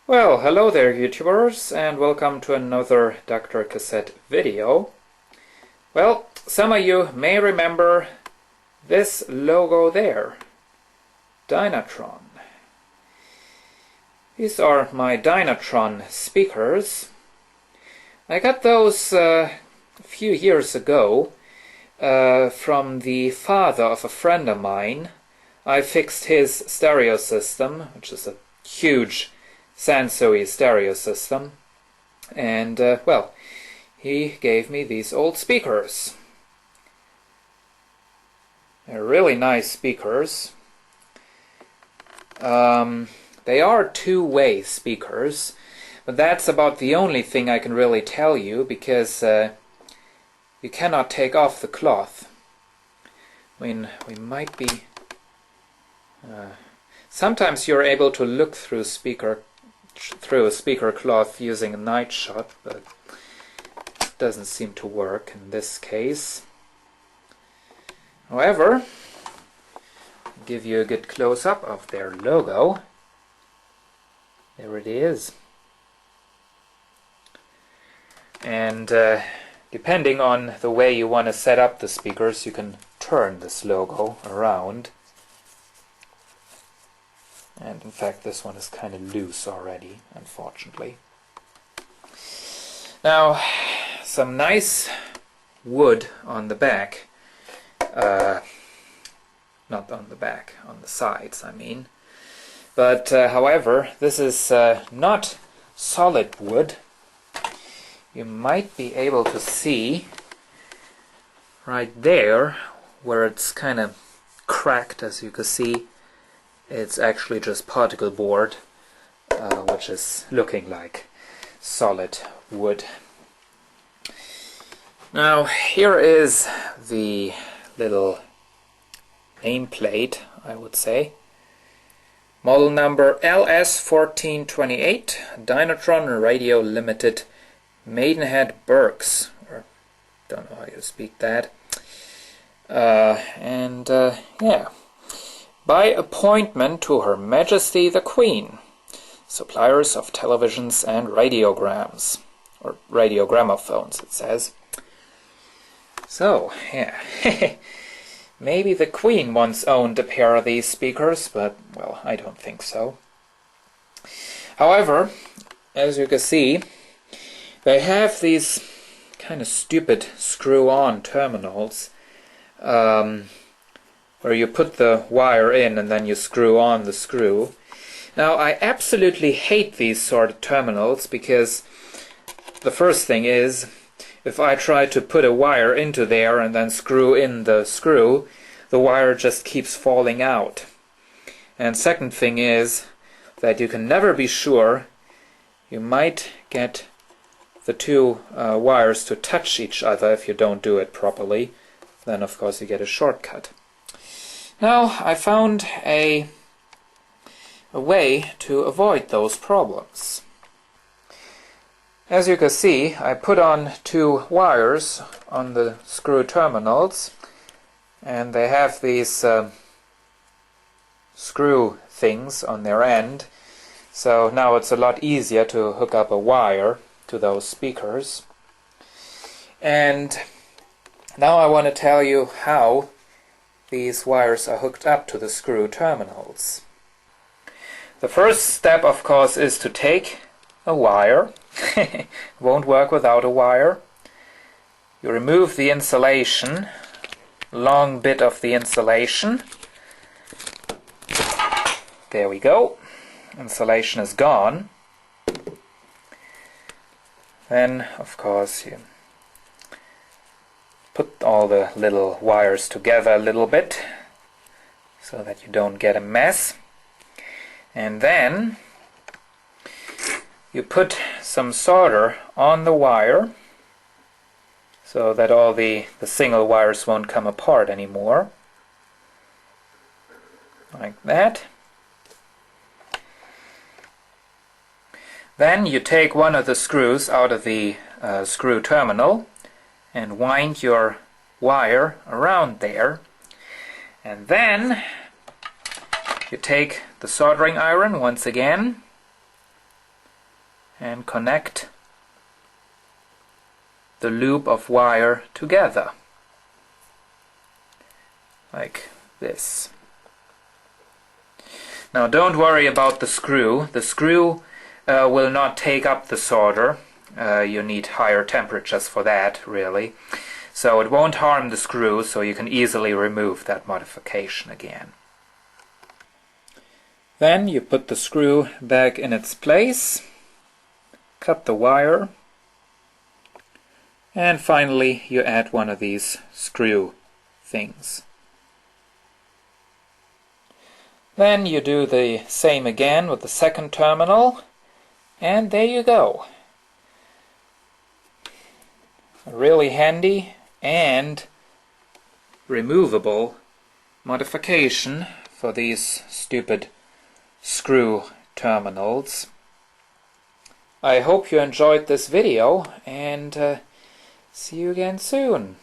Well, hello there YouTubers, and welcome to another DrCassette video. Well, some of you may remember this logo there, Dynatron. These are my Dynatron speakers. I got those a few years ago from the father of a friend of mine. I fixed his stereo system, which is a huge Sansui stereo system, and well, he gave me these old speakers. They're really nice speakers. They are two-way speakers, but that's about the only thing I can really tell you, because you cannot take off the cloth. I mean, we might be... sometimes you're able to look through a speaker cloth using a night shot, but it doesn't seem to work in this case. However, I'll give you a good close-up of their logo. There it is. And depending on the way you want to set up the speakers, you can turn this logo around. And in fact, this one is kind of loose already, unfortunately. Now, some nice wood on the back. Not on the back, on the sides, I mean. But, however, this is not solid wood. You might be able to see right there where it's kind of cracked, as you can see. It's actually just particle board, which is looking like solid wood. Now, here is the little nameplate, I would say. Model number LS1428, Dynatron Radio Limited, Maidenhead, Berks. Or, don't know how you speak that. Yeah. By appointment to Her Majesty the Queen, suppliers of televisions and radiograms, or radiogramophones, it says. So, yeah, maybe the Queen once owned a pair of these speakers, but, well, I don't think so. However, as you can see, they have these kind of stupid screw-on terminals, where you put the wire in and then you screw on the screw. Now, I absolutely hate these sort of terminals, because the first thing is, if I try to put a wire into there and then screw in the screw, the wire just keeps falling out. And second thing is that you can never be sure. You might get the two wires to touch each other if you don't do it properly. Then, of course, you get a shortcut. Now, I found a way to avoid those problems. As you can see, I put on two wires on the screw terminals, and they have these screw things on their end, so now it's a lot easier to hook up a wire to those speakers. And now I want to tell you how these wires are hooked up to the screw terminals. The first step, of course, is to take a wire. It won't work without a wire. You remove the insulation, long bit of the insulation. There we go. Insulation is gone. Then, of course, you put all the little wires together a little bit so that you don't get a mess. And then you put some solder on the wire so that all the single wires won't come apart anymore. Like that. Then you take one of the screws out of the screw terminal and wind your wire around there, and then you take the soldering iron once again and connect the loop of wire together, like this. Now don't worry about the screw. The screw will not take up the solder. You need higher temperatures for that, really. So it won't harm the screw, so you can easily remove that modification again. Then you put the screw back in its place, cut the wire, and finally you add one of these screw things. Then you do the same again with the second terminal, and there you go. A really handy and removable modification for these stupid screw terminals. I hope you enjoyed this video, and see you again soon.